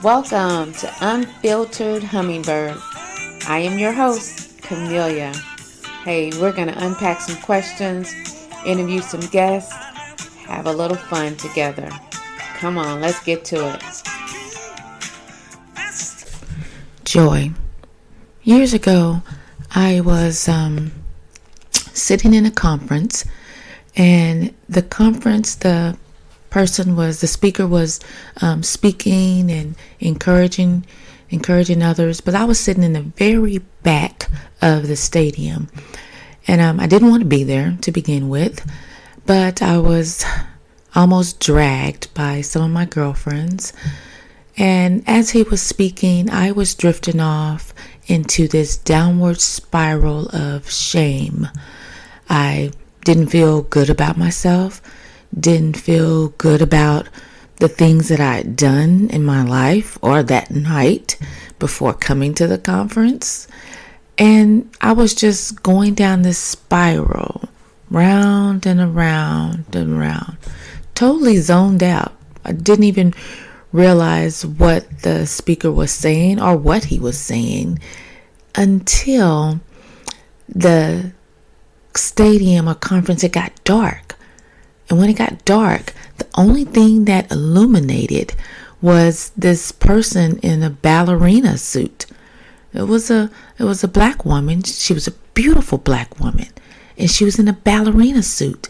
Welcome to Unfiltered Hummingbird. I am your host, Camelia. Hey, we're going to unpack some questions, interview some guests, have a little fun together. Come on, let's get to it. Joy. Years ago, I was sitting in a conference, and the speaker was speaking and encouraging others, but I was sitting in the very back of the stadium, and I didn't want to be there to begin with, but I was almost dragged by some of my girlfriends. And as he was speaking, I was drifting off into this downward spiral of shame. I didn't feel good about myself, didn't feel good about the things that I had done in my life or that night before coming to the conference. And I was just going down this spiral, round and around and around, totally zoned out. I didn't even realize what the speaker was saying or what he was saying until the stadium or conference, it got dark. And when it got dark, the only thing that illuminated was this person in a ballerina suit. It was a black woman. She was a beautiful black woman, and she was in a ballerina suit.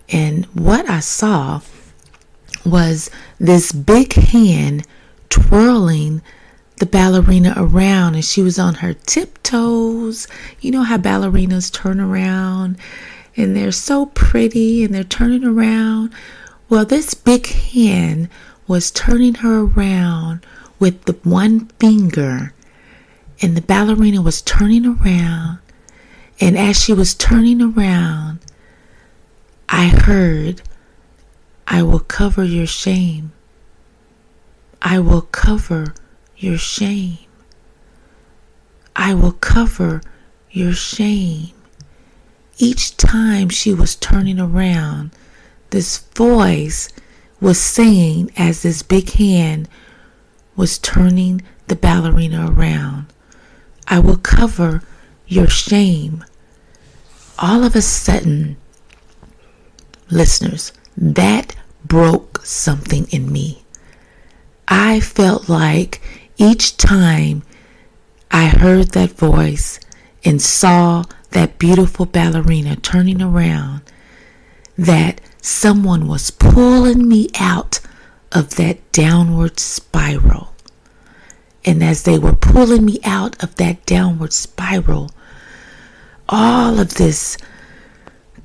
And what I saw was this big hand twirling the ballerina around, and she was on her tiptoes. You know how ballerinas turn around, and they're so pretty, and they're turning around. Well, this big hand was turning her around with the one finger, and the ballerina was turning around, and as she was turning around, I heard, "I will cover your shame. I will cover your shame. I will cover your shame." Each time she was turning around, this voice was saying, as this big hand was turning the ballerina around, "I will cover your shame." All of a sudden, listeners, that broke something in me. I felt like each time I heard that voice and saw that beautiful ballerina turning around, that someone was pulling me out of that downward spiral. And as they were pulling me out of that downward spiral, all of this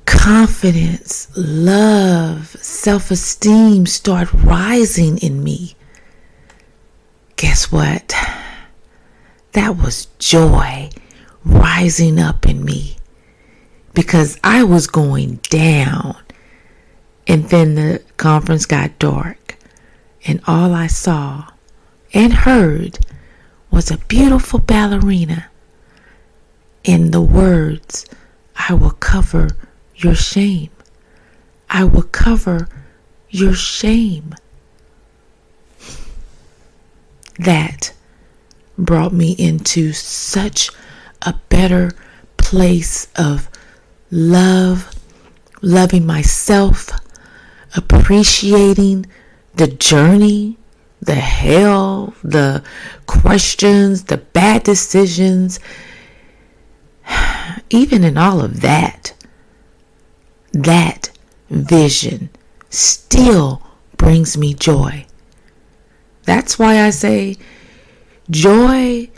confidence, love, self-esteem start rising in me. Guess what? That was joy rising up in me, because I was going down. And then the conference got dark, and all I saw and heard was a beautiful ballerina in the words, "I will cover your shame. I will cover your shame." That brought me into such a better place of love, loving myself, appreciating the journey, the hell, the questions, the bad decisions. Even in all of that, that vision still brings me joy. That's why I say joy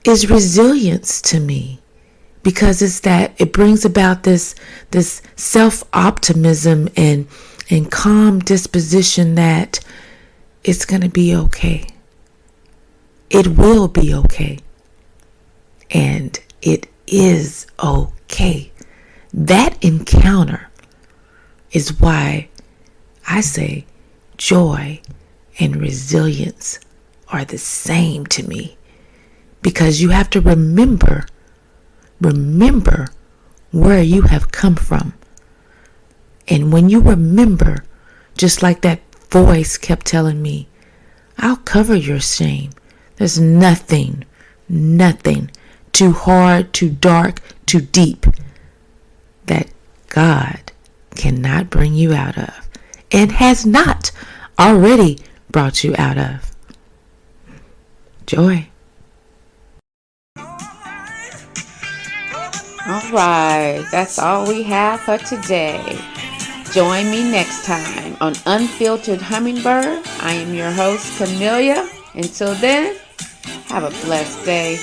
is resilience to me, because it's that it brings about this self-optimism and calm disposition that it's going to be okay. It will be okay. And it is okay. That encounter is why I say joy and resilience are the same to me, because you have to remember where you have come from. And when you remember, just like that voice kept telling me, I'll cover your shame. There's nothing too hard, too dark, too deep that God cannot bring you out of and has not already brought you out of. Joy. All right, that's all we have for today. Join me next time on Unfiltered Hummingbird. I am your host, Camelia. Until then, have a blessed day.